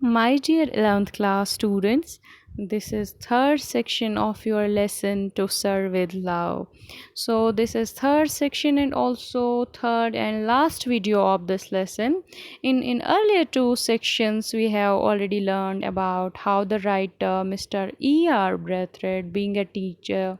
My dear 11th class students, this is third section of your lesson to serve with love. So this is third section and also third and last video of this lesson. In earlier two sections we have already learned about how the writer Mr. E.R. Braithwaite, being a teacher,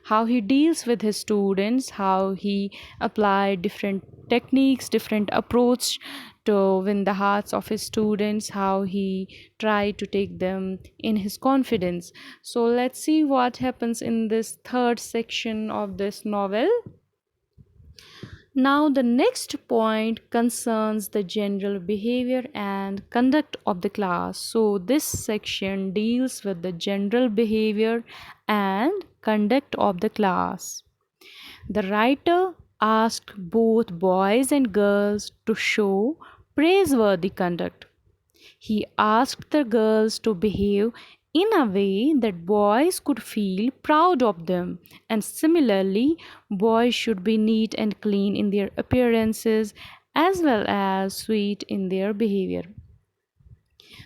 how he deals with his students, how he applied different techniques, different approach to win the hearts of his students, how he tried to take them in his confidence. So let's see what happens in this third section of this novel. Now, the next point concerns the general behavior and conduct of the class. So, this section deals with the general behavior and conduct of the class. The writer asked both boys and girls to show praiseworthy conduct. He asked the girls to behave in a way that boys could feel proud of them, and similarly, boys should be neat and clean in their appearances as well as sweet in their behavior.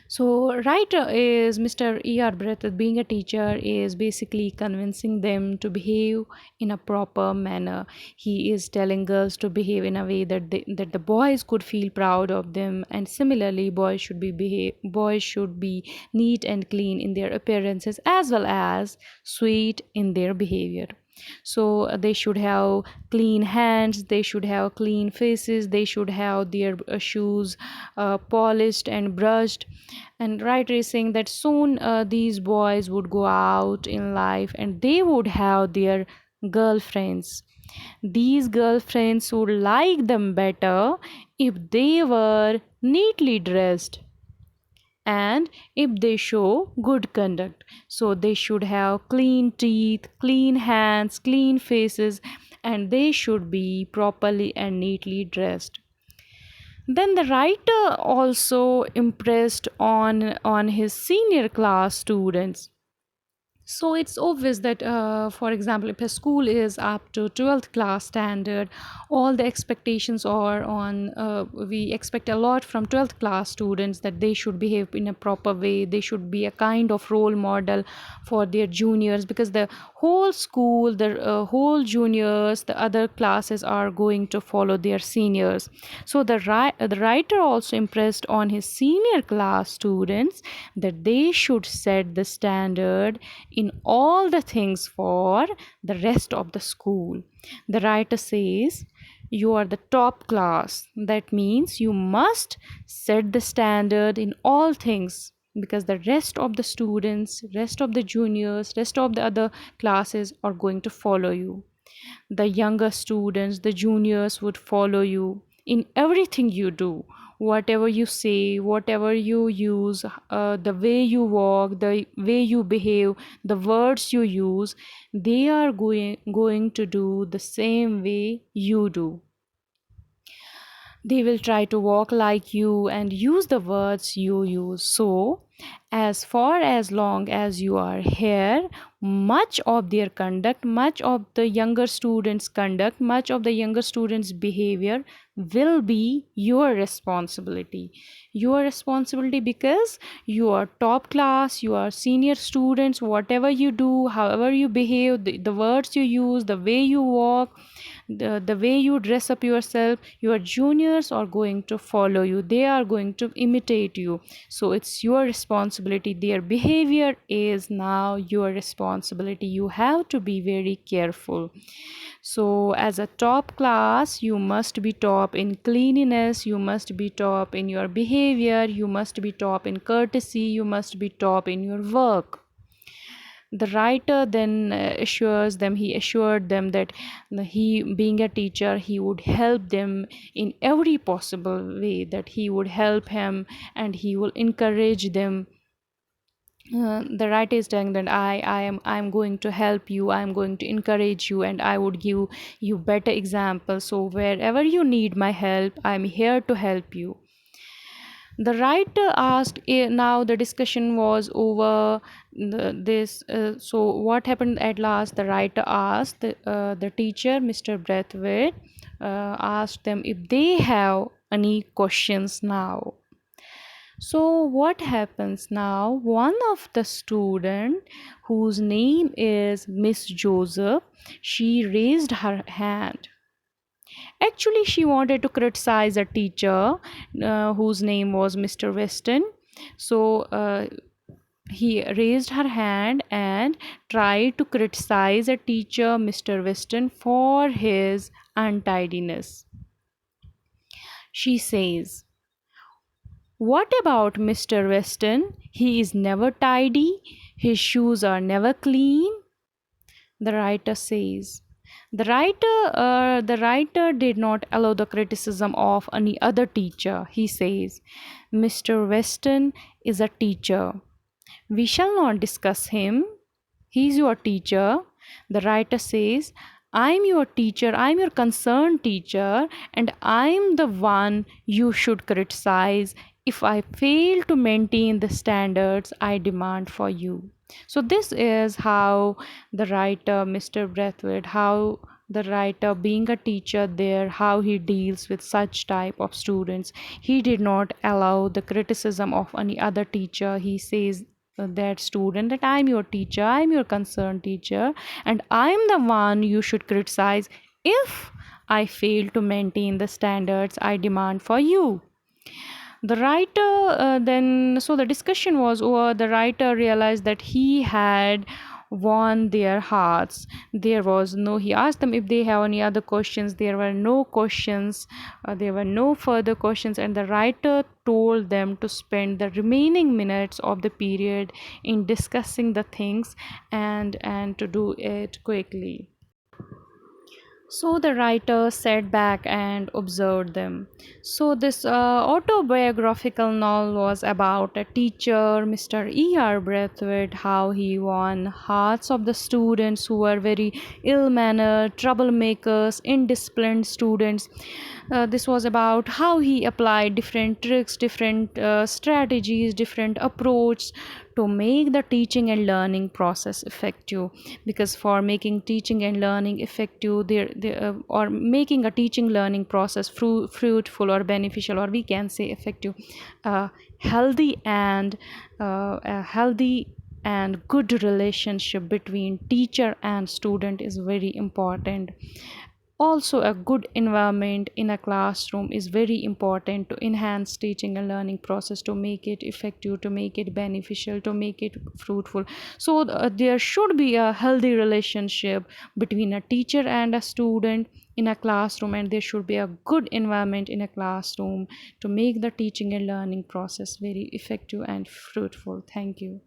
So, writer is Mr. E.R. Brett, being a teacher, is basically convincing them to behave in a proper manner. He is telling girls to behave in a way that the boys could feel proud of them, and similarly, boys should be neat and clean in their appearances as well as sweet in their behavior. So they should have clean hands, they should have clean faces, they should have their shoes polished and brushed. And writer is saying that soon these boys would go out in life and they would have their girlfriends. These girlfriends would like them better if they were neatly dressed and if they show good conduct. So they should have clean teeth, clean hands, clean faces, and they should be properly and neatly dressed. Then the writer also impressed on his senior class students. So it's obvious that, for example, if a school is up to 12th class standard, all the expectations are on, we expect a lot from 12th class students that they should behave in a proper way. They should be a kind of role model for their juniors, because the whole school, the whole juniors, the other classes are going to follow their seniors. So the writer also impressed on his senior class students that they should set the standard in all the things for the rest of the school. The writer says, you are the top class. That means you must set the standard in all things, because the rest of the students, rest of the juniors, rest of the other classes are going to follow you. The younger students, the juniors would follow you in everything you do, whatever you say, whatever you use, the way you walk, the way you behave, the words you use, they are going to do the same way you do. They will try to walk like you and use the words you use. So, as far as long as you are here, much of their conduct, much of the younger students' conduct, much of the younger students' behavior will be your responsibility. Your responsibility, because you are top class, you are senior students, whatever you do, however you behave, the words you use, the way you walk, the way you dress up yourself, your juniors are going to follow you, they are going to imitate you. So it's your responsibility. Their behavior is now your responsibility. You have to be very careful. So as a top class, you must be top in cleanliness, you must be top in your behavior, you must be top in courtesy, you must be top in your work. The writer then he assured them that he, being a teacher, he would help them in every possible way, that he would help him and he will encourage them. The writer is telling that I'm going to help you, I'm going to encourage you, and I would give you better examples. So wherever you need my help, I'm here to help you. The writer asked, now the discussion was over this, so what happened at last? The writer asked the teacher, Mr. Braithwaite, asked them if they have any questions now. So what happens now? One of the student whose name is Miss Joseph, she raised her hand. Actually, she wanted to criticize a teacher whose name was Mr. Weston. So he raised her hand and tried to criticize a teacher, Mr. Weston, for his untidiness. She says, "What about Mr. Weston? He is never tidy, his shoes are never clean." The writer says. The writer did not allow the criticism of any other teacher. He says, "Mr. Weston is a teacher. We shall not discuss him. He is your teacher." The writer says, "I'm your teacher, I'm your concerned teacher, and I'm the one you should criticize if I fail to maintain the standards I demand for you." So, this is how the writer, Mr. Braithwaite, how the writer being a teacher there, how he deals with such type of students. He did not allow the criticism of any other teacher. He says that student that I'm your teacher, I'm your concerned teacher, and I'm the one you should criticize if I fail to maintain the standards I demand for you. The writer then so the discussion was over. The writer realized that he had won their hearts. There was no He asked them if they have any other questions. There were no questions. There were no further questions, and the writer told them to spend the remaining minutes of the period in discussing the things and to do it quickly. So the writer sat back and observed them. So this autobiographical novel was about a teacher, Mr. E.R. Braithwaite, how he won hearts of the students who were very ill-mannered, troublemakers, indisciplined students. This was about how he applied different tricks, different strategies, different approach to make the teaching and learning process effective. Because for making teaching and learning effective, or making a teaching learning process fruitful or beneficial, or we can say effective, uh, healthy and a healthy and good relationship between teacher and student is very important. Also, a good environment in a classroom is very important to enhance teaching and learning process, to make it effective, to make it beneficial, to make it fruitful. So there should be a healthy relationship between a teacher and a student in a classroom, and there should be a good environment in a classroom to make the teaching and learning process very effective and fruitful. Thank you.